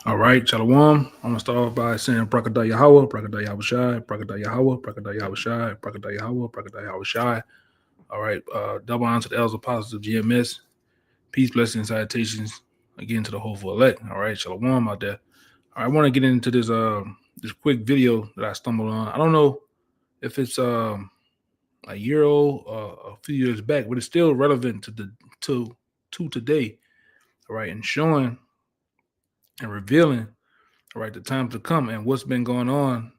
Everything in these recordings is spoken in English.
All right, Shalom. I'm gonna start off by saying Brakadah Yahweh, Brakadah Yahweh Shai, Brakadah Yahweh, Brakadah Yahweh Shai, Brakadah Yahweh, Brakadah Yahweh Shai. All right, double honor to the elders apostles of GMS. Peace, blessings, and salutations again to the whole full elect. All right, Shalom out there. All right, I want to get into this quick video that I stumbled on. I don't know if it's a year old, a few years back, but it's still relevant to today. All right, and showing and revealing, all right, the time to come and what's been going on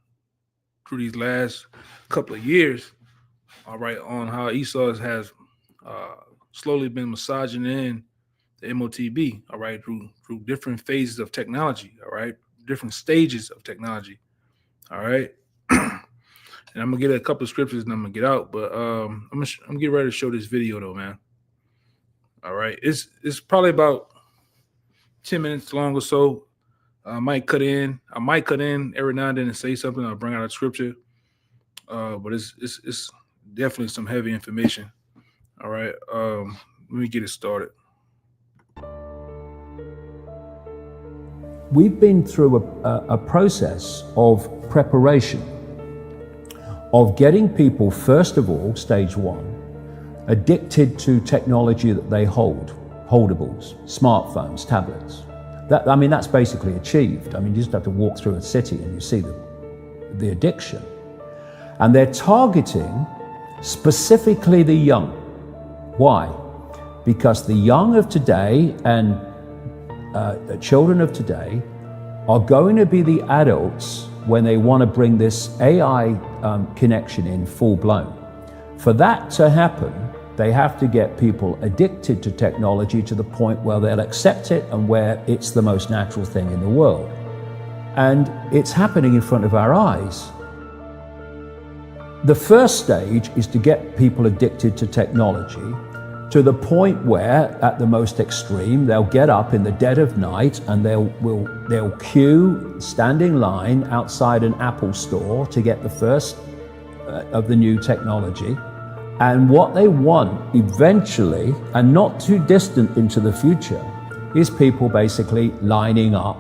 through these last couple of years, all right, on how Esau has uh, slowly been massaging in the MOTB, all right, through different phases of technology, all right, different stages of technology, all right. And I'm gonna get a couple of scriptures and I'm gonna get out, but I'm getting ready to show this video though, man. All right, it's probably about 10 minutes long or so. I might cut in every now and then and say something. I'll bring out a scripture, but it's definitely some heavy information. All right, let me get it started. We've been through a process of preparation, of getting people, first of all, stage one, addicted to technology that they hold, holdables, smartphones, tablets. That's basically achieved. I mean, you just have to walk through a city and you see the addiction. And they're targeting specifically the young. Why? Because the young of today and the children of today are going to be the adults when they want to bring this AI connection in full blown. For that to happen, they have to get people addicted to technology to the point where they'll accept it and where it's the most natural thing in the world. And it's happening in front of our eyes. The first stage is to get people addicted to technology to the point where, at the most extreme, they'll get up in the dead of night and they'll queue, stand in line outside an Apple store to get the first of the new technology. And what they want eventually, and not too distant into the future, is people basically lining up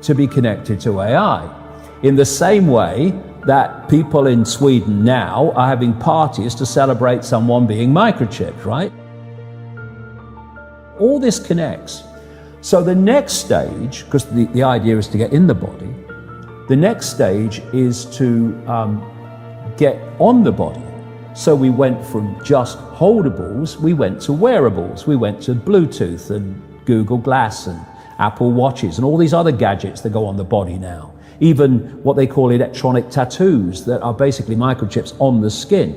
to be connected to AI. In the same way that people in Sweden now are having parties to celebrate someone being microchipped, right? All this connects. So the next stage, because the idea is to get in the body, the next stage is to get on the body. So we went from just holdables, we went to wearables, we went to Bluetooth and Google Glass and Apple Watches and all these other gadgets that go on the body now. Even what they call electronic tattoos that are basically microchips on the skin.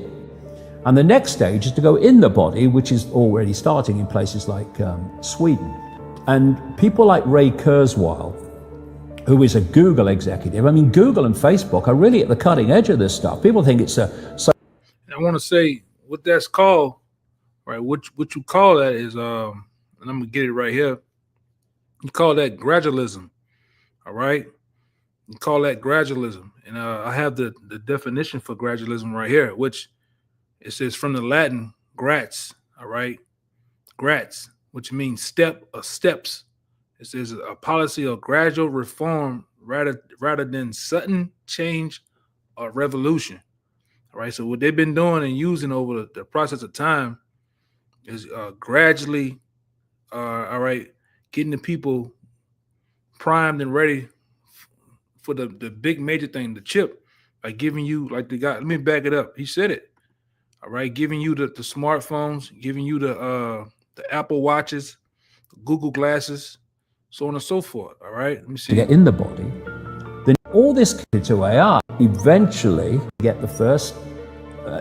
And the next stage is to go in the body, which is already starting in places like Sweden. And people like Ray Kurzweil, who is a Google executive, I mean, Google and Facebook are really at the cutting edge of this stuff. People think it's I want to say what that's called, right? What you call that is, and I'm gonna get it right here. You call that gradualism, all right? You call that gradualism, and I have the definition for gradualism right here, which it says from the Latin "gratz," all right? Gratz, which means step or steps. It says a policy of gradual reform rather than sudden change or revolution. All right, so what they've been doing and using over the process of time is gradually, all right, getting the people primed and ready for the big major thing, the chip, by giving you, like the guy, let me back it up. He said it, all right, giving you the smartphones, giving you the Apple Watches, the Google Glasses, so on and so forth, all right? Let me see. To get in the body, then all this to AI, eventually get the first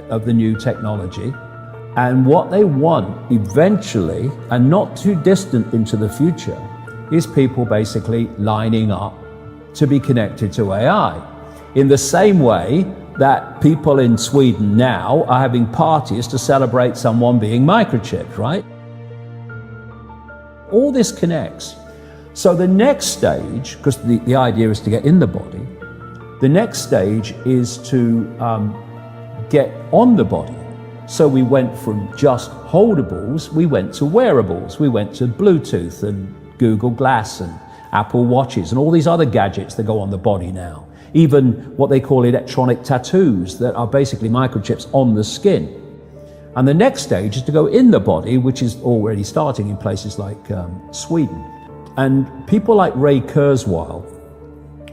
of the new technology. And what they want eventually, and not too distant into the future, is people basically lining up to be connected to AI. In the same way that people in Sweden now are having parties to celebrate someone being microchipped, right? All this connects. So the next stage, because the idea is to get in the body, the next stage is to get on the body. So we went from just holdables, we went to wearables, we went to Bluetooth and Google Glass and Apple Watches, and all these other gadgets that go on the body now. Even what they call electronic tattoos that are basically microchips on the skin. And the next stage is to go in the body, which is already starting in places like Sweden. And people like Ray Kurzweil,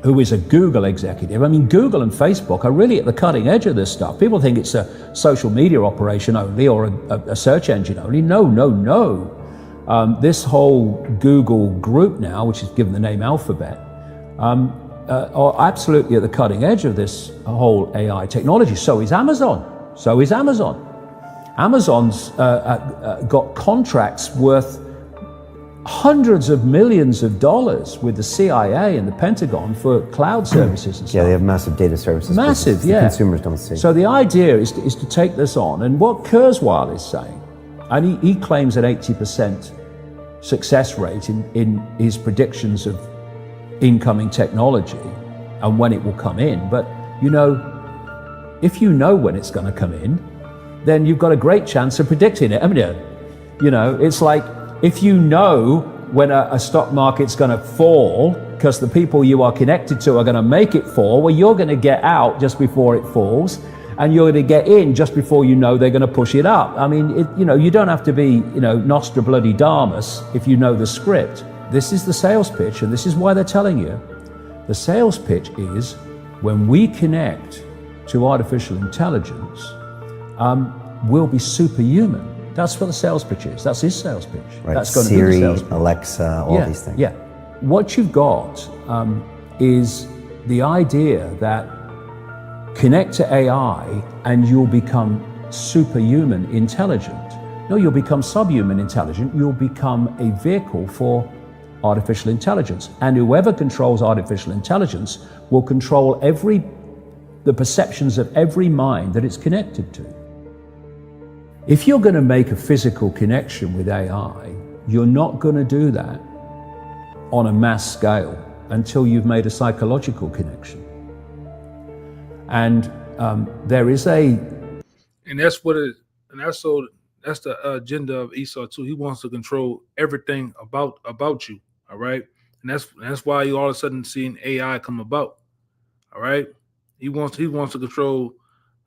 who is a Google executive. I mean, Google and Facebook are really at the cutting edge of this stuff. People think it's a social media operation only or a search engine only. No, no, no. This whole Google group now, which is given the name Alphabet, are absolutely at the cutting edge of this whole AI technology. So is Amazon. So is Amazon. Amazon's got contracts worth hundreds of millions of dollars with the CIA and the Pentagon for cloud services and stuff. Yeah, they have massive data services. Massive, the yeah. Consumers don't see. So the idea is to take this on. And what Kurzweil is saying, and he claims an 80% success rate in his predictions of incoming technology and when it will come in. But, you know, if you know when it's going to come in, then you've got a great chance of predicting it, haven't you? You know, it's like, if you know when a stock market's going to fall because the people you are connected to are going to make it fall, well, you're going to get out just before it falls, and you're going to get in just before you know they're going to push it up. I mean, you know, you don't have to be, you know, Nostradamus if you know the script. This is the sales pitch, and this is why they're telling you. The sales pitch is when we connect to artificial intelligence, we'll be superhuman. That's what the sales pitch is. That's his sales pitch. Right. That's going Siri, to be the sales pitch. Alexa, all these things. Yeah. What you've got is the idea that connect to AI and you'll become superhuman intelligent. No, you'll become subhuman intelligent. You'll become a vehicle for artificial intelligence. And whoever controls artificial intelligence will control the perceptions of every mind that it's connected to. If you're going to make a physical connection with AI, you're not going to do that on a mass scale until you've made a psychological connection. And there is and that's what it, and that's the agenda of Esau too. He wants to control everything about you. All right, and that's why you all of a sudden seeing AI come about. All right, he wants to control.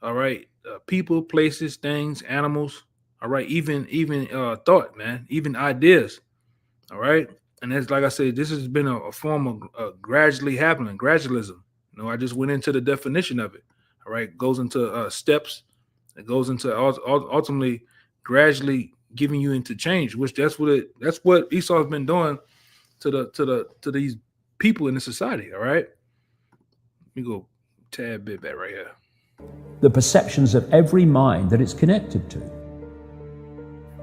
All right. People, places, things, animals, all right, even thought, man, even ideas, all right. And that's, like I said, this has been a form of gradually happening, gradualism. You know, I just went into the definition of it. All right, goes into steps. It goes into ultimately gradually giving you into change, which that's what Esau has been doing to these people in the society. All right, let me go a tad bit back right here. The perceptions of every mind that it's connected to.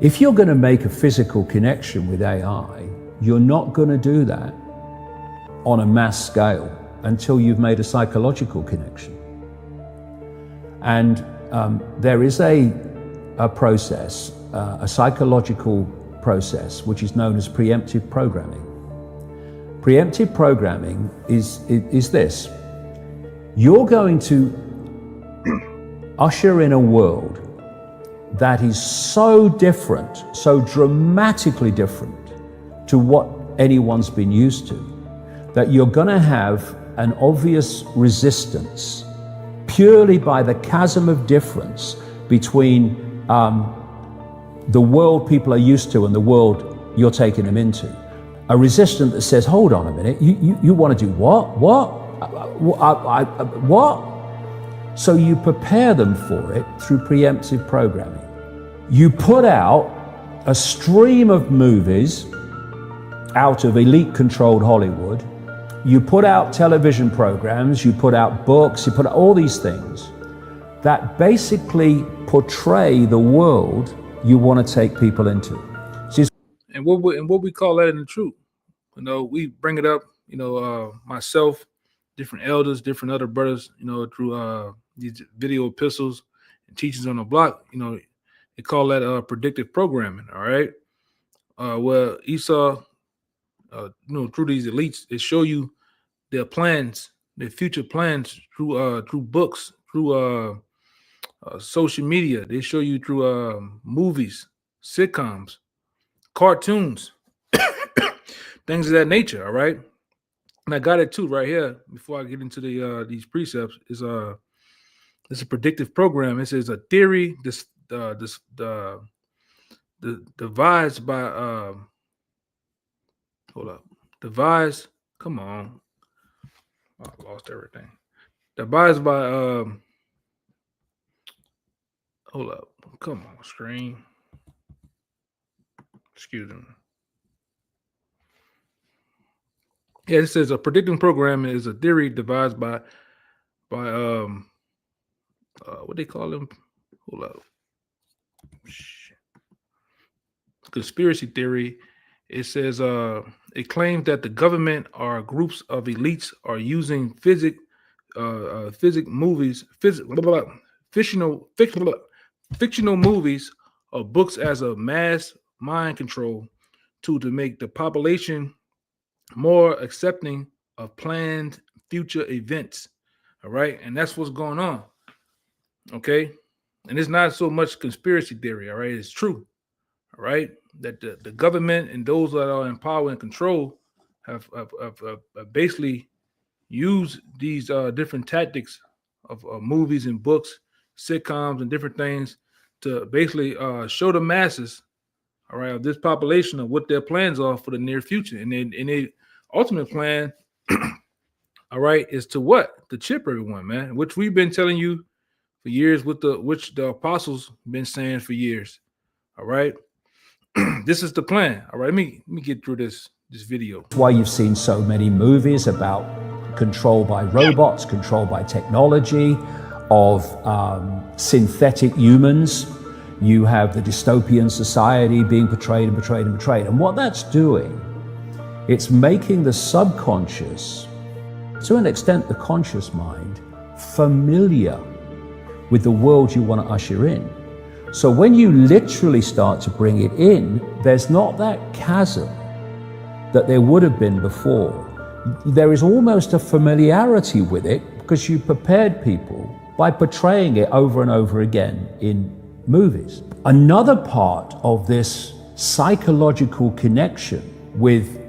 If you're going to make a physical connection with AI, you're not going to do that on a mass scale until you've made a psychological connection. And there is a process, a psychological process, which is known as preemptive programming. Preemptive programming is this. You're going to usher in a world that is so different, so dramatically different to what anyone's been used to, that you're going to have an obvious resistance purely by the chasm of difference between the world people are used to and the world you're taking them into. A resistance that says, hold on a minute, you want to do what? What? So you prepare them for it through preemptive programming. You put out a stream of movies out of elite-controlled Hollywood. You put out television programs, you put out books, you put out all these things that basically portray the world you want to take people into. And what we call that in the truth. You know, we bring it up, you know, myself, different elders, different other brothers, you know, through these video epistles and teachings on the block, you know, they call that predictive programming. All right. Well, Esau, you know, through these elites, they show you their plans, their future plans through books, through social media. They show you through movies, sitcoms, cartoons, things of that nature. All right. and I got it too right here. Before I get into these precepts, is it's a predictive program. It says a theory devised by hold up, devised. Come on, oh, I lost everything. Devised by hold up, come on, screen. Excuse me. Yeah, it says a predicting program is a theory devised by what they call them? Hold up. Conspiracy theory. It says it claims that the government or groups of elites are using fictional movies or books as a mass mind control tool to make the population more accepting of planned future events. All right, and that's what's going on. Okay, and it's not so much conspiracy theory. All right, it's true. All right, that the government and those that are in power and control have basically used these different tactics of movies and books, sitcoms, and different things to basically show the masses, all right, of this population of what their plans are for the near future, and their ultimate plan, all right, is to what? To chip everyone, man, which we've been telling you for years, which the apostles been saying for years. All right. This is the plan. All right, let me get through this video. That's why you've seen so many movies about control by robots, control by technology, of synthetic humans. You have the dystopian society being portrayed and portrayed and portrayed. And what that's doing, it's making the subconscious, to an extent the conscious mind, familiar with the world you want to usher in. So when you literally start to bring it in, there's not that chasm that there would have been before. There is almost a familiarity with it because you prepared people by portraying it over and over again in movies. Another part of this psychological connection with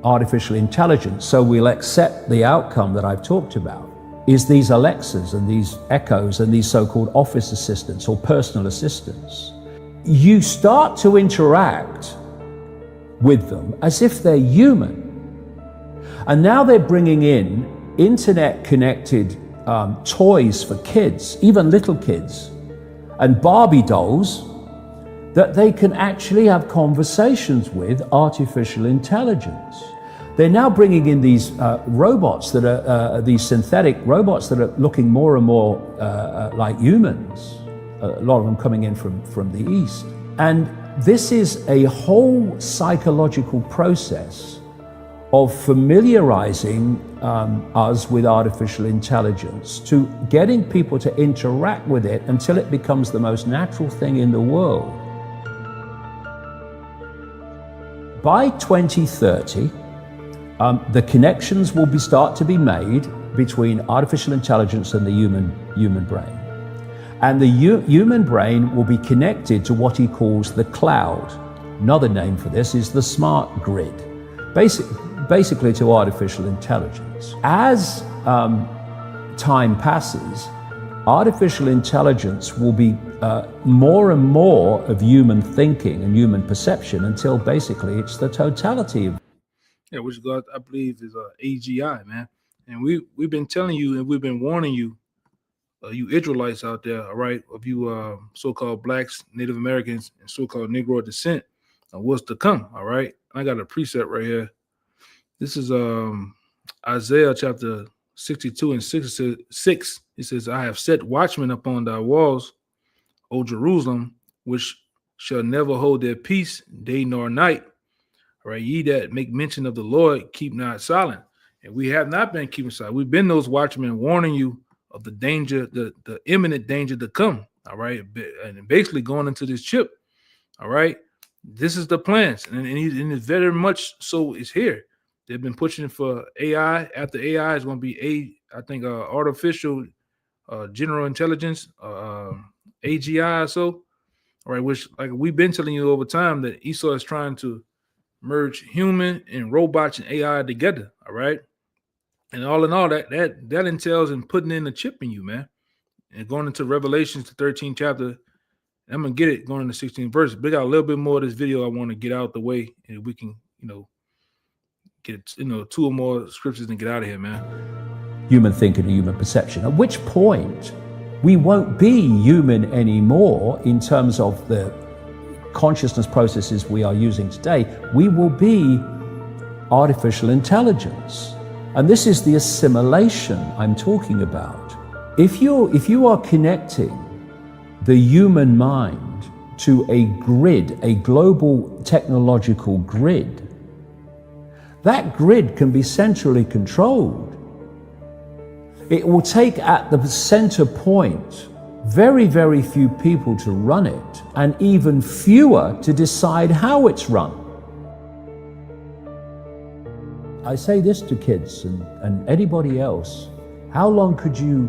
artificial intelligence, so we'll accept the outcome that I've talked about, is these Alexas and these Echoes and these so-called office assistants or personal assistants. You start to interact with them as if they're human. And now they're bringing in internet-connected toys for kids, even little kids, and Barbie dolls that they can actually have conversations with artificial intelligence. They're now bringing in these robots that are these synthetic robots that are looking more and more like humans. A lot of them coming in from the East. And this is a whole psychological process of familiarizing us with artificial intelligence, to getting people to interact with it until it becomes the most natural thing in the world. By 2030, the connections will start to be made between artificial intelligence and the human brain. And the human brain will be connected to what he calls the cloud. Another name for this is the smart grid, basically to artificial intelligence. As time passes, artificial intelligence will be more and more of human thinking and human perception until basically it's the totality of. Yeah, which God, I believe, is AGI, man. And we've been telling you and we've been warning you, you Israelites out there, all right, of you so-called blacks, Native Americans, and so-called Negro descent, what's to come, all right? I got a precept right here. This is Isaiah chapter 62 and 6. It says, I have set watchmen upon thy walls, O Jerusalem, which shall never hold their peace day nor night. All right, ye that make mention of the Lord, keep not silent. And we have not been keeping silent. We've been those watchmen warning you of the danger, the imminent danger to come. All right, and basically going into this chip. All right, this is the plans, and it's very much so is here. They've been pushing for AI. After AI is going to be artificial general intelligence, AGI. So, all right, which like we've been telling you over time that Esau is trying to merge human and robots and AI together. All right, And all in all, that entails in putting in a chip in you, man. And going into Revelations, the 13th chapter, I'm gonna get it going into 16th verse. But I got a little bit more of this video I want to get out the way, and we can, get 2 or more scriptures and get out of here, man. Human thinking and human perception. At which point, we won't be human anymore in terms of the consciousness processes we are using today. We will be artificial intelligence. And this is the assimilation I'm talking about. If you are connecting the human mind to a grid, a global technological grid, that grid can be centrally controlled. It will take at the center point very, very few people to run it, and even fewer to decide how it's run. I say this to kids and anybody else: how long could you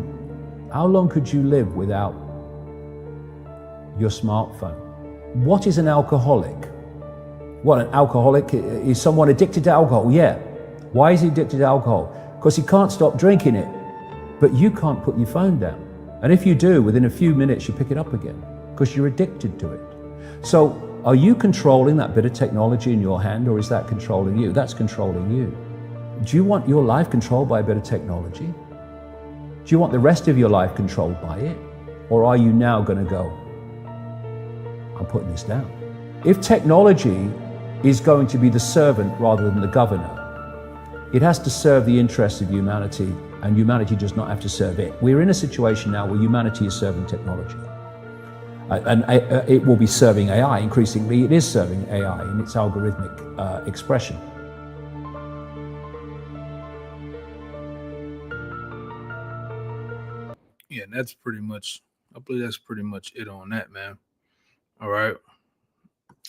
live without your smartphone? What is an alcoholic? What, an alcoholic is someone addicted to alcohol? Yeah. Why is he addicted to alcohol? Because he can't stop drinking it. But you can't put your phone down. And if you do, within a few minutes, you pick it up again because you're addicted to it. So are you controlling that bit of technology in your hand, or is that controlling you? That's controlling you. Do you want your life controlled by a bit of technology? Do you want the rest of your life controlled by it? Or are you now going to go, I'm putting this down? If technology is going to be the servant rather than the governor, it has to serve the interests of humanity, and humanity does not have to serve it. We're in a situation now where humanity is serving technology. And it will be serving AI. Increasingly, it is serving AI in its algorithmic expression. Yeah, that's pretty much, I believe that's pretty much it on that, man. All right.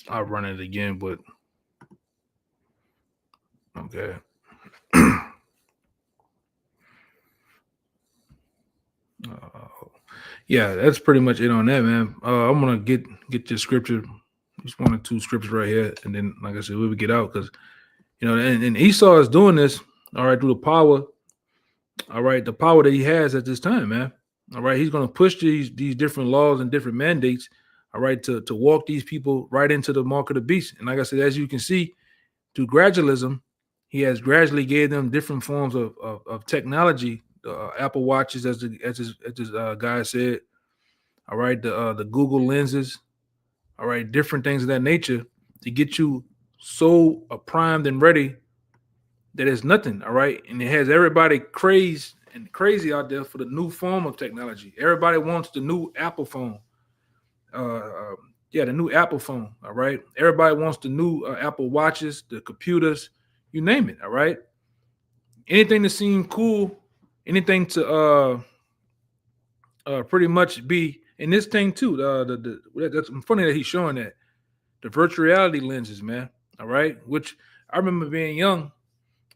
I'll run it again, but okay. Yeah, that's pretty much it on that, man. I'm gonna get your scripture, just 1 or 2 scriptures right here, and then, like I said, we will get out because and Esau is doing this, all right, through the power, all right, the power that he has at this time, man. All right, he's gonna push these different laws and different mandates, all right, to walk these people right into the mark of the beast. And like I said, as you can see, through gradualism, he has gradually gave them different forms of technology. Apple Watches, as this guy said, all right, the Google lenses, all right, different things of that nature to get you so primed and ready that it's nothing, all right, and it has everybody crazy out there for the new form of technology. Everybody wants the new Apple phone, the new Apple phone, all right. Everybody wants the new Apple Watches, the computers, you name it, all right. Anything to seem cool. Anything to pretty much be in this thing too. That's funny that he's showing that the virtual reality lenses, man. All right, which I remember being young,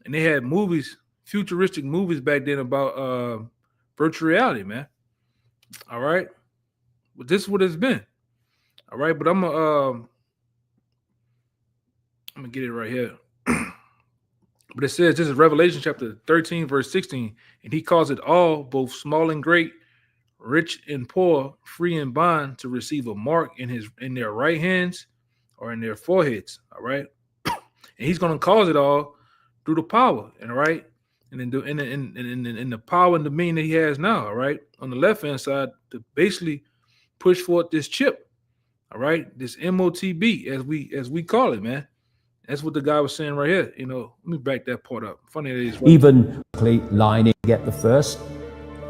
and they had movies, futuristic movies back then about virtual reality, man. All right, but this is what it's been. All right, but I'm gonna get it right here. But it says, this is Revelation chapter 13, verse 16, and he calls it all, both small and great, rich and poor, free and bond, to receive a mark in their right hands or in their foreheads. All right, and he's going to cause it all through the power, and all right, and then in the power and dominion that he has now. All right, on the left hand side, to basically push forth this chip. All right, this MOTB, as we call it, man. That's what the guy was saying right here. Let me back that part up. Funny that he's right. Even lining, get the first,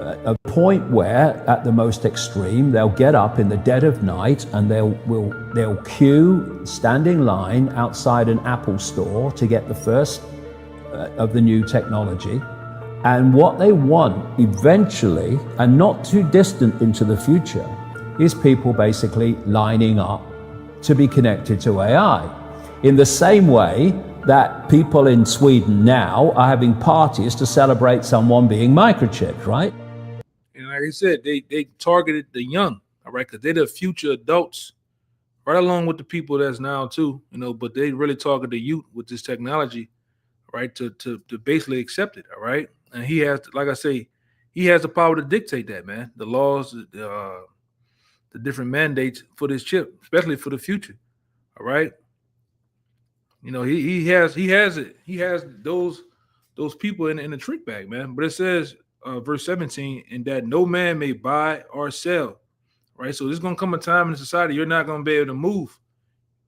a point where at the most extreme, they'll get up in the dead of night and they'll queue, standing line outside an Apple store to get the first of the new technology. And what they want eventually, and not too distant into the future, is people basically lining up to be connected to AI. In the same way that people in Sweden now are having parties to celebrate someone being microchipped, right? And like I said, they targeted the young, all right, because they're the future adults, right along with the people that's now too, but they really target the youth with this technology, right, to basically accept it, all right? and he has, like I say, he has the power to dictate that, man. The laws, the different mandates for this chip, especially for the future. All right. You know, he has it. He has those people in the trick bag, man. But it says, verse 17, and that no man may buy or sell. Right. So there's gonna come a time in society you're not gonna be able to move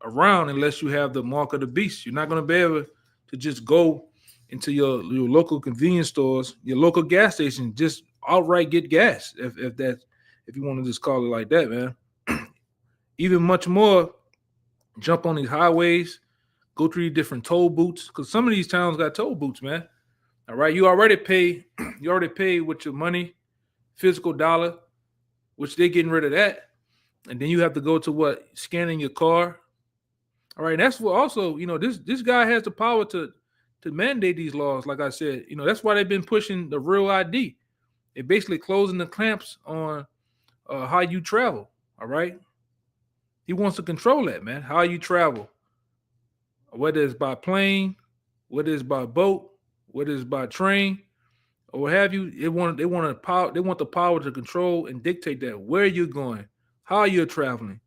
around unless you have the mark of the beast. You're not gonna be able to just go into your local convenience stores, your local gas station, just outright get gas, if you want to just call it like that, man. Even much more, jump on these highways, go through these different toll booths, because some of these towns got toll booths, man. All right, you already pay with your money, physical dollar, which they're getting rid of that, and then you have to go to what, scanning your car. All right, that's what also, you know, this guy has the power to mandate these laws. Like I said, you know, that's why they've been pushing the real ID. They're basically closing the clamps on how you travel. All right, he wants to control that, man. How you travel, whether it's by plane, whether it's by boat, whether it's by train, or what have you. They want the power to control and dictate that, where you're going, how you're traveling,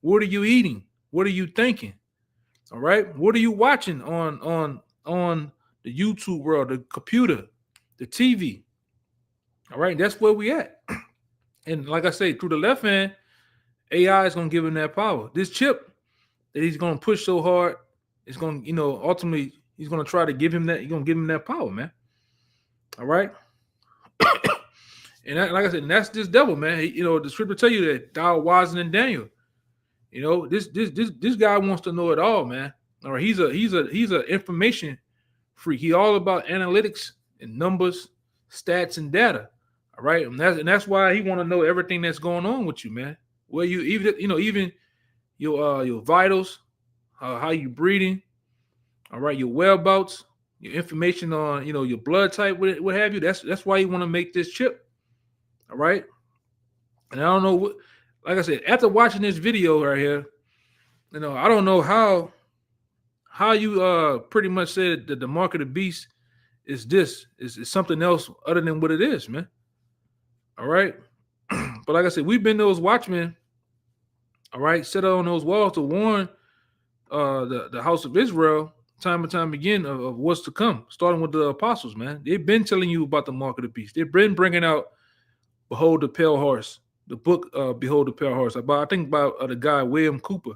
what are you eating, what are you thinking. All right, what are you watching on the YouTube world, the computer, the TV. All right, that's where we at. And like I say, through the left hand, AI is gonna give him that power. This chip that he's gonna push so hard, it's gonna, you know, ultimately he's gonna try to give him that. He's gonna give him that power, man. All right. And like I said, and that's this devil, man. You know, the scripture tell you that thou wiser than Daniel. You know, this guy wants to know it all, man. All right, he's a information freak. He all about analytics and numbers, stats, and data. All right, and that's why he want to know everything that's going on with you, man. Where you even your vitals, how you breathing. All right, your whereabouts, your information on your blood type, what have you. That's why you want to make this chip. All right, and I don't know what. Like I said, after watching this video right here, I don't know how you pretty much said that the mark of the beast is something else other than what it is, man. All right. But like I said, we've been those watchmen, all right, set on those walls to warn the house of Israel time and time again of what's to come, starting with the apostles, man. They've been telling you about the mark of the beast. They've been bringing out Behold the Pale Horse, the book Behold the Pale Horse, I think about the guy William Cooper.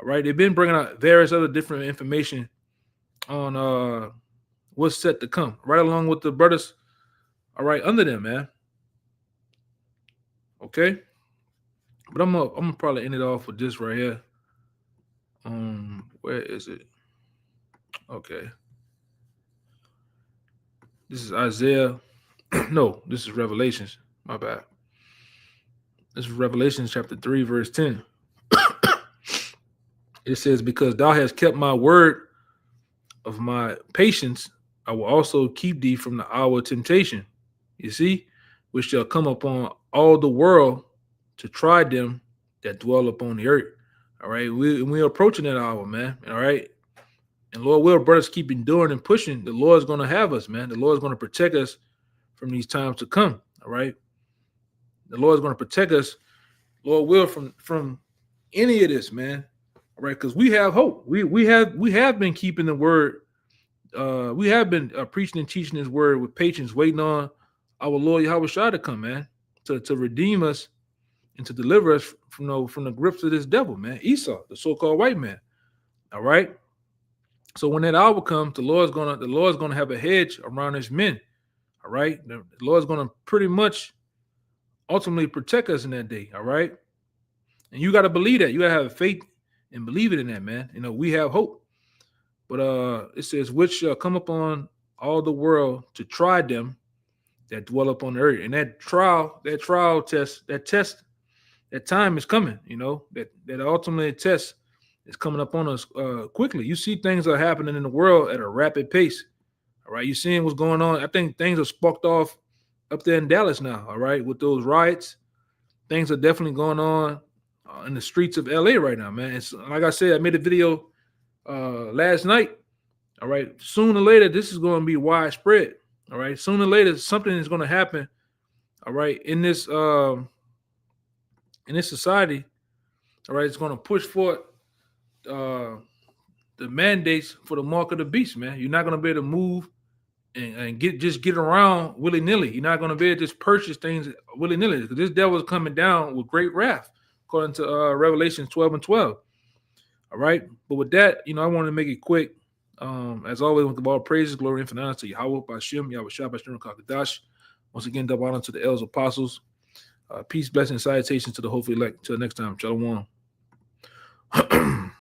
All right, they've been bringing out various other different information on what's set to come, right along with the brothers, all right, under them, man. Okay, but I'm gonna probably end it off with this right here. Where is it? Okay, this is Isaiah. No, this is Revelations. My bad. This is Revelation chapter 3, verse 10. It says, because thou hast kept my word of my patience, I will also keep thee from the hour of temptation. You see, which shall come upon all the world to try them that dwell upon the earth. All right, we're approaching that hour, man. All right, and Lord will, brothers, keep enduring and pushing. The Lord's going to have us, man. The Lord's going to protect us from these times to come. All right, the Lord's going to protect us, Lord will, from any of this, man. All right, because we have hope. We have been keeping the word. We have been preaching and teaching His word with patience, waiting on our Lord Yahushua to come, man, to redeem us and to deliver us from the grips of this devil, man, Esau, the so-called white man. All right. So when that hour comes, the Lord's gonna have a hedge around His men. All right, the Lord's gonna pretty much ultimately protect us in that day. All right, and you got to believe that. You got to have faith and believe it in that, man. We have hope. But it says, which shall come upon all the world to try them that dwell upon the earth. And that trial test, that time is coming, that ultimate test is coming up on us quickly. You see things are happening in the world at a rapid pace. All right, you're seeing what's going on. I think things are sparked off up there in Dallas now, all right, with those riots. Things are definitely going on in the streets of LA right now, man. It's like I said, I made a video last night. All right, sooner or later, this is going to be widespread. All right. Sooner or later, something is going to happen. All right. In this society, all right, it's going to push forward the mandates for the mark of the beast, man. You're not going to be able to move and get around willy nilly. You're not going to be able to just purchase things willy nilly because this devil is coming down with great wrath, according to Revelation 12:12. All right, but with that, I wanted to make it quick. As always, with the all praises, glory, and honor to Yahweh, Bashem, Yahweh Shah, Bashem, Kakadash. Once again, double honor to the elders, apostles. Peace, blessing, salutations to the hopefully elect. Until next time, Shalom.